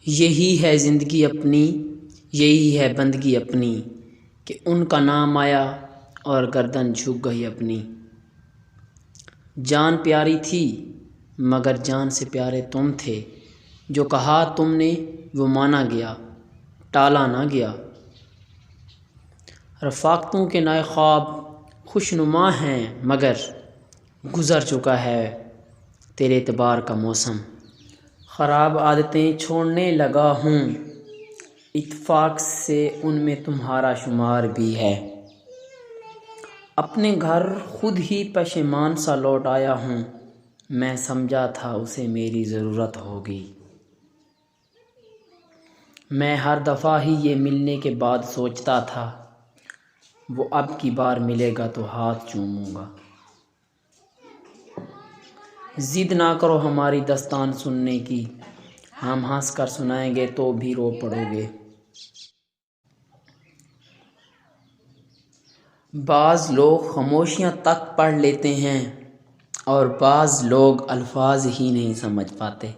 یہی ہے زندگی اپنی، یہی ہے بندگی اپنی، کہ ان کا نام آیا اور گردن جھک گئی اپنی۔ جان پیاری تھی مگر جان سے پیارے تم تھے، جو کہا تم نے وہ مانا گیا، ٹالا نہ گیا۔ رفاقتوں کے نئے خواب خوشنما ہیں مگر گزر چکا ہے تیرے اعتبار کا موسم۔ خراب عادتیں چھوڑنے لگا ہوں، اتفاق سے ان میں تمہارا شمار بھی ہے۔ اپنے گھر خود ہی پشیمان سا لوٹ آیا ہوں، میں سمجھا تھا اسے میری ضرورت ہوگی۔ میں ہر دفعہ ہی یہ ملنے کے بعد سوچتا تھا وہ اب کی بار ملے گا تو ہاتھ چوموں گا۔ ضد نہ کرو ہماری داستان سننے کی، ہم ہنس کر سنائیں گے تو بھی رو پڑو گے۔ بعض لوگ خاموشیاں تک پڑھ لیتے ہیں اور بعض لوگ الفاظ ہی نہیں سمجھ پاتے۔